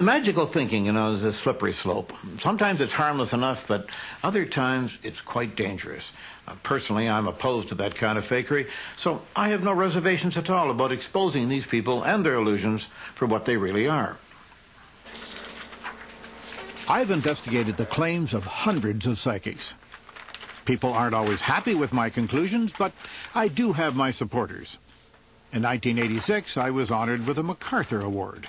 Magical thinking, is a slippery slope. Sometimes it's harmless enough, but other times it's quite dangerous. Personally, I'm opposed to that kind of fakery, so I have no reservations at all about exposing these people and their illusions for what they really are. I've investigated the claims of hundreds of psychics. People aren't always happy with my conclusions, but I do have my supporters. In 1986, I was honored with a MacArthur Award.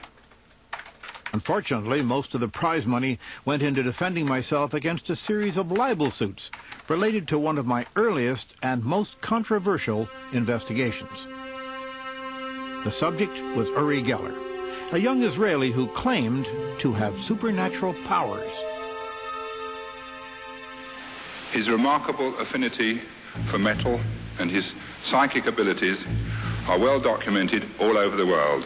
Unfortunately, most of the prize money went into defending myself against a series of libel suits related to one of my earliest and most controversial investigations. The subject was Uri Geller, a young Israeli who claimed to have supernatural powers. His remarkable affinity for metal and his psychic abilities are well documented all over the world.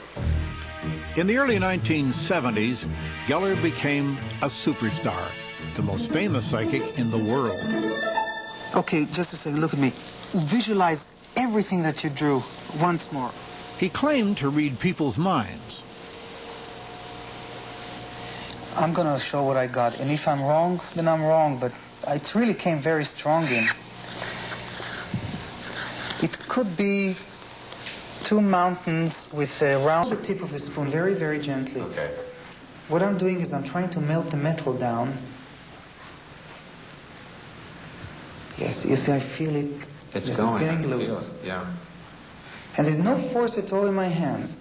In the early 1970s, Geller became a superstar, the most famous psychic in the world. Okay, just a second, look at me. Visualize everything that you drew once more. He claimed to read people's minds. I'm gonna show what I got, and if I'm wrong, then I'm wrong, but it really came very strong in. It could be two mountains with around the tip of the spoon, very, very gently. Okay. What I'm doing is I'm trying to melt the metal down. Yes, you see, I feel it. It's yes, going. It's getting loose. Yeah. And there's no force at all in my hands.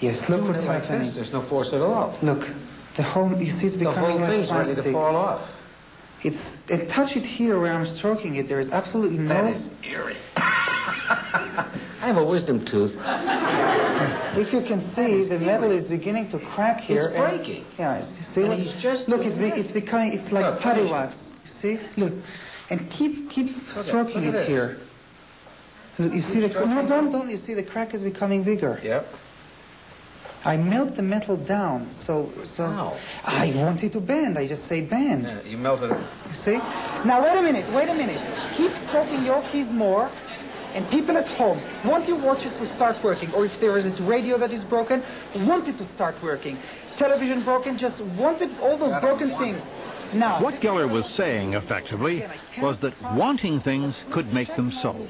Yes, look what's happening. There's no force at all. Look, the whole, you see, it's becoming like plastic. Ready to fall off. And touch it here where I'm stroking it. There is absolutely no... That is eerie. I have a wisdom tooth. If you can see, the metal is beginning to crack here. It's breaking. Yeah, see And what's... he's just Look, it's becoming, it's like Look, putty finish. wax. You see? Look. And keep stroking look at it here. Look, you see the... No, don't. You see the crack is becoming bigger. Yep. I melt the metal down, so Ow. I want it to bend. I just say bend. Yeah, you melted it. You see? Now, wait a minute. Keep stroking your keys more. And people at home, want your watches to start working, or if there is a radio that is broken, want it to start working. Television broken, just wanted all those broken things. Now, What Geller was saying, effectively, was that wanting things could make them so.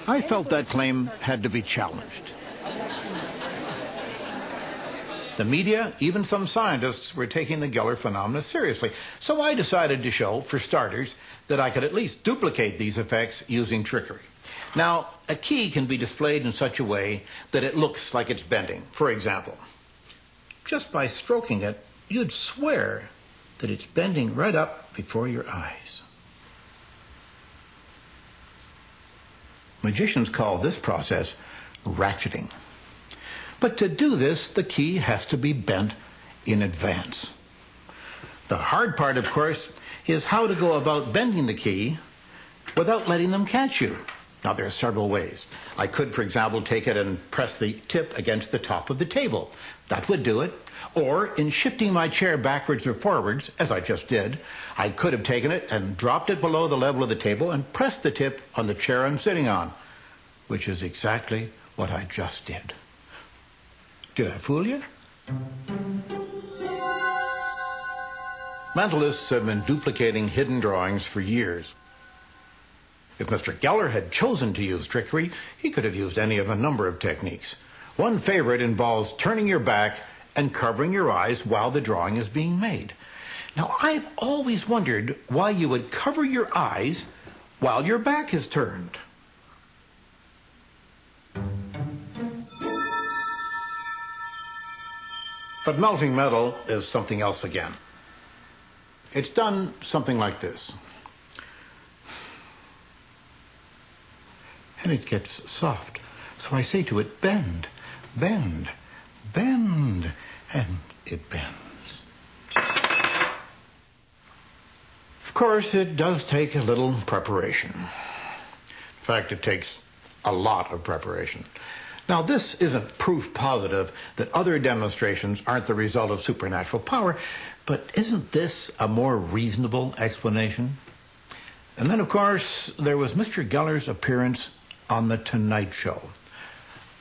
I felt that claim had to be challenged. The media, even some scientists, were taking the Geller phenomena seriously. So I decided to show, for starters, that I could at least duplicate these effects using trickery. Now, a key can be displayed in such a way that it looks like it's bending. For example, just by stroking it, you'd swear that it's bending right up before your eyes. Magicians call this process ratcheting. But to do this, the key has to be bent in advance. The hard part, of course, is how to go about bending the key without letting them catch you. Now, there are several ways. I could, for example, take it and press the tip against the top of the table. That would do it. Or, in shifting my chair backwards or forwards, as I just did, I could have taken it and dropped it below the level of the table and pressed the tip on the chair I'm sitting on, which is exactly what I just did. Did I fool you? Mentalists have been duplicating hidden drawings for years. If Mr. Geller had chosen to use trickery, he could have used any of a number of techniques. One favorite involves turning your back and covering your eyes while the drawing is being made. Now, I've always wondered why you would cover your eyes while your back is turned. But melting metal is something else again. It's done something like this. And it gets soft. So I say to it, bend, bend, bend, and it bends. Of course, it does take a little preparation. In fact, it takes a lot of preparation. Now, this isn't proof positive that other demonstrations aren't the result of supernatural power, but isn't this a more reasonable explanation? And then, of course, there was Mr. Geller's appearance on The Tonight Show.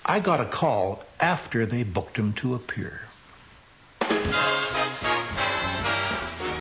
I got a call after they booked him to appear.